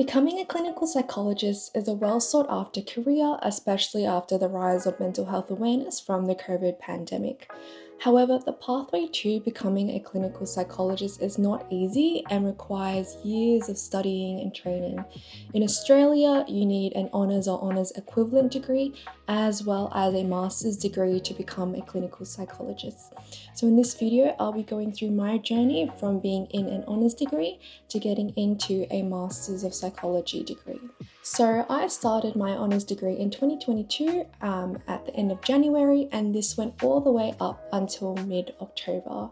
Becoming a clinical psychologist is a well sought after career, especially after the rise of mental health awareness from the COVID pandemic. However, the pathway to becoming a clinical psychologist is not easy and requires years of studying and training. In Australia, you need an honours or honours equivalent degree as well as a master's degree to become a clinical psychologist. So, in this video, I'll be going through my journey from being in an honours degree to getting into a Masters of Psychology degree. So I started my honours degree in 2022 at the end of January, and this went all the way up until mid-October.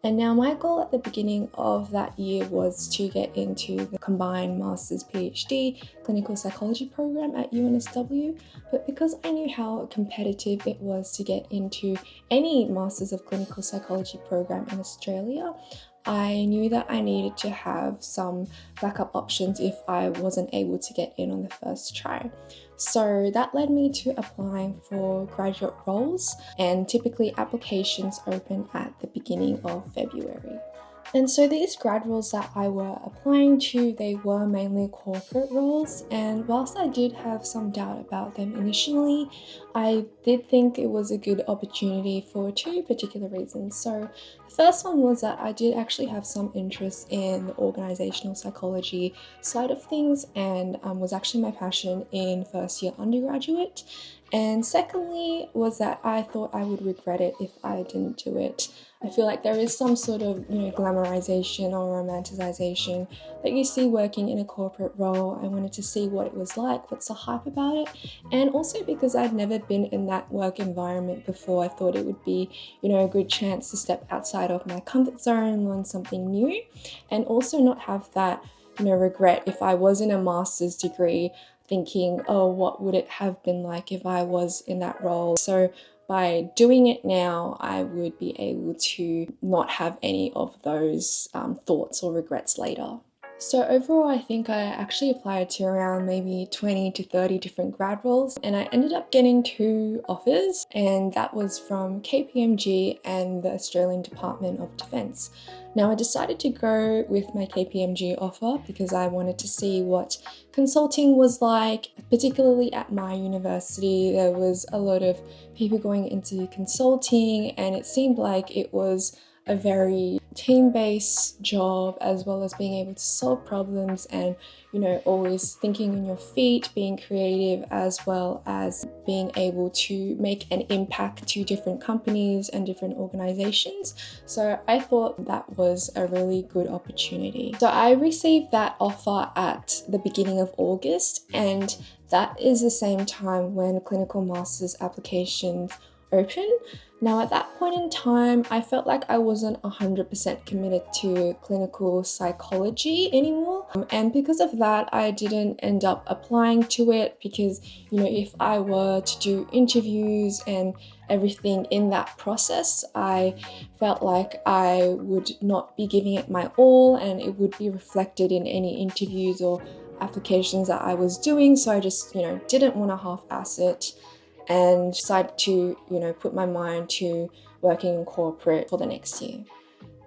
And now my goal at the beginning of that year was to get into the combined Masters PhD clinical psychology program at UNSW, but because I knew how competitive it was to get into any Masters of Clinical Psychology program in Australia, I knew that I needed to have some backup options if I wasn't able to get in on the first try. So that led me to applying for graduate roles, and typically applications open at the beginning of February. And so these grad roles that I were applying to, they were mainly corporate roles, and whilst I did have some doubt about them initially, I did think it was a good opportunity for two particular reasons. So the first one was that I did actually have some interest in the organizational psychology side of things, and was actually my passion in first year undergraduate. And secondly was that I thought I would regret it if I didn't do it. I feel like there is some sort of, glamorization or romanticization that you see working in a corporate role. I wanted to see what it was like, what's the hype about it, and also because I'd never been in that work environment before, I thought it would be, a good chance to step outside of my comfort zone, learn something new, and also not have that, regret if I was in a master's degree thinking, oh, what would it have been like if I was in that role? So by doing it now, I would be able to not have any of those thoughts or regrets later. So overall, I think I actually applied to around maybe 20 to 30 different grad roles, and I ended up getting two offers, and that was from KPMG and the Australian Department of Defence. Now I decided to go with my KPMG offer because I wanted to see what consulting was like, particularly at my university. There was a lot of people going into consulting, and it seemed like it was a very team-based job, as well as being able to solve problems and always thinking on your feet, being creative, as well as being able to make an impact to different companies and different organizations. So I thought that was a really good opportunity. So I received that offer at the beginning of August, and that is the same time when clinical masters applications open. Now, at that point in time, I felt like I wasn't 100% committed to clinical psychology anymore. And because of that, I didn't end up applying to it because, if I were to do interviews and everything in that process, I felt like I would not be giving it my all, and it would be reflected in any interviews or applications that I was doing. So I just, didn't want to half-ass it, and decided to, put my mind to working in corporate for the next year.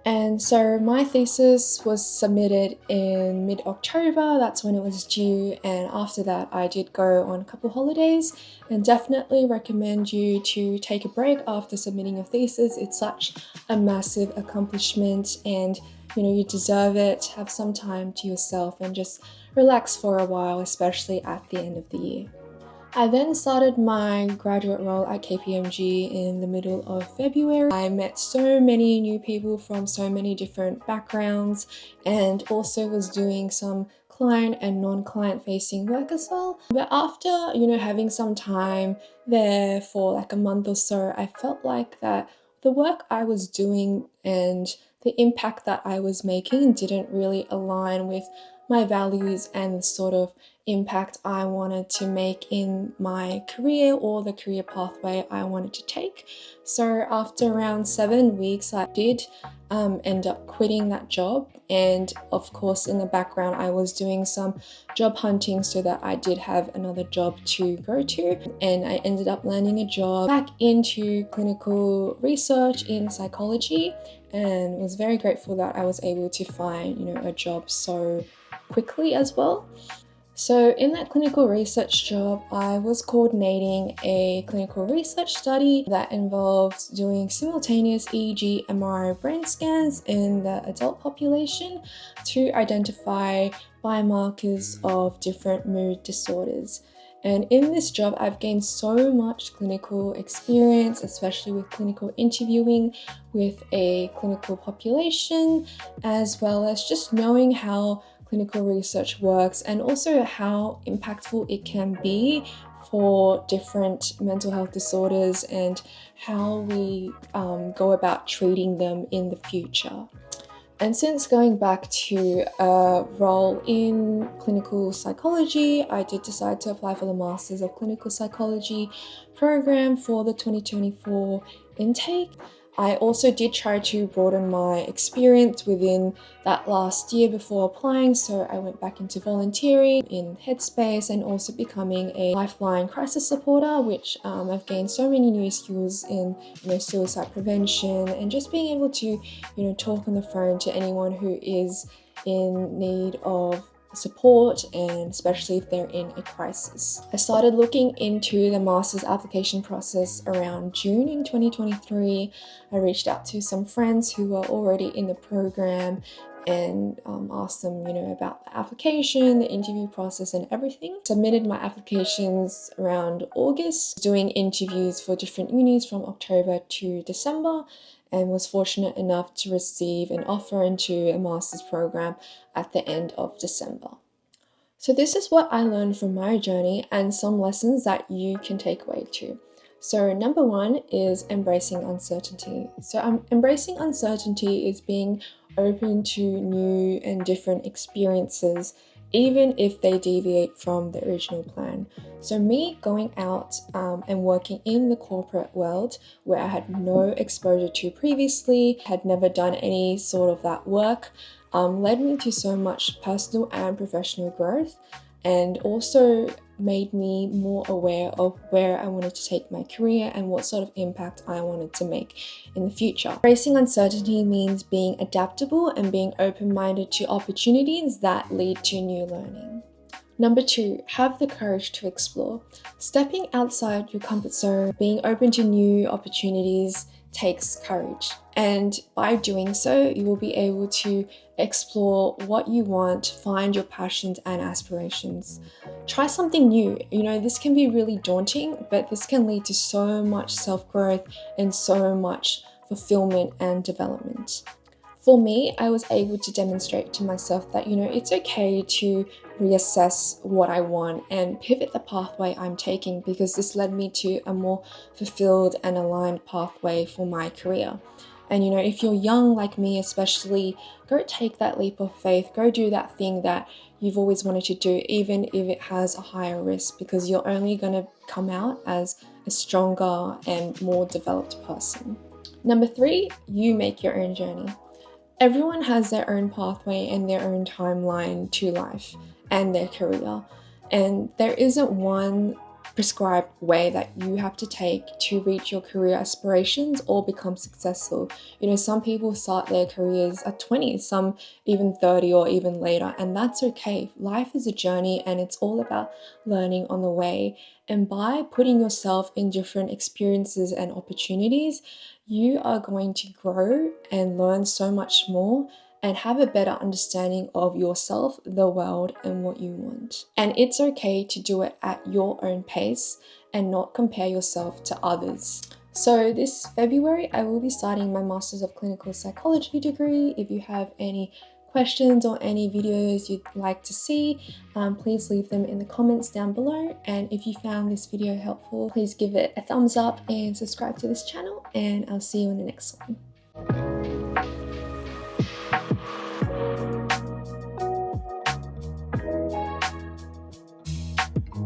And so my thesis was submitted in mid-October, that's when it was due, and after that I did go on a couple holidays, and definitely recommend you to take a break after submitting your thesis. It's such a massive accomplishment, and you deserve it. Have some time to yourself and just relax for a while, especially at the end of the year. I then started my graduate role at KPMG in the middle of February. I met so many new people from so many different backgrounds, and also was doing some client and non-client facing work as well. But after, having some time there for like a month or so, I felt like that the work I was doing and the impact that I was making didn't really align with my values and the sort of impact I wanted to make in my career or the career pathway I wanted to take. So after around 7 weeks, I did end up quitting that job, and of course in the background I was doing some job hunting so that I did have another job to go to, and I ended up landing a job back into clinical research in psychology, and was very grateful that I was able to find a job so quickly as well. So in that clinical research job, I was coordinating a clinical research study that involved doing simultaneous EEG, MRI brain scans in the adult population to identify biomarkers of different mood disorders. And in this job, I've gained so much clinical experience, especially with clinical interviewing with a clinical population, as well as just knowing how clinical research works and also how impactful it can be for different mental health disorders and how we go about treating them in the future. And since going back to a role in clinical psychology, I did decide to apply for the Masters of Clinical Psychology program for the 2024 intake. I also did try to broaden my experience within that last year before applying, so I went back into volunteering in Headspace and also becoming a Lifeline crisis supporter, which I've gained so many new skills in, suicide prevention and just being able to, talk on the phone to anyone who is in need of support, and especially if they're in a crisis. I started looking into the master's application process around June in 2023. I reached out to some friends who were already in the program and asked them, about the application, the interview process and everything. Submitted my applications around August, doing interviews for different unis from October to December, and was fortunate enough to receive an offer into a master's program at the end of December. So this is what I learned from my journey and some lessons that you can take away too. So number one is embracing uncertainty. So embracing uncertainty is being open to new and different experiences, even if they deviate from the original plan. So me going out and working in the corporate world where I had no exposure to previously, had never done any sort of that work, led me to so much personal and professional growth, and also made me more aware of where I wanted to take my career and what sort of impact I wanted to make in the future. Embracing uncertainty means being adaptable and being open-minded to opportunities that lead to new learning. Number two, have the courage to explore. Stepping outside your comfort zone, being open to new opportunities takes courage. And by doing so, you will be able to explore what you want, find your passions and aspirations. Try something new. This can be really daunting, but this can lead to so much self-growth and so much fulfillment and development. For me, I was able to demonstrate to myself that, it's okay to reassess what I want and pivot the pathway I'm taking, because this led me to a more fulfilled and aligned pathway for my career. And, if you're young like me, especially, go take that leap of faith, go do that thing that you've always wanted to do, even if it has a higher risk, because you're only going to come out as a stronger and more developed person. Number three, you make your own journey. Everyone has their own pathway and their own timeline to life and their career. And there isn't one prescribed way that you have to take to reach your career aspirations or become successful. Some people start their careers at 20, some even 30 or even later, and that's okay. Life is a journey and it's all about learning on the way. And by putting yourself in different experiences and opportunities, you are going to grow and learn so much more and have a better understanding of yourself, the world, and what you want. And it's okay to do it at your own pace and not compare yourself to others. So this February, I will be starting my Masters of Clinical Psychology degree. If you have any questions or any videos you'd like to see, please leave them in the comments down below. And if you found this video helpful, please give it a thumbs up and subscribe to this channel, and I'll see you in the next one.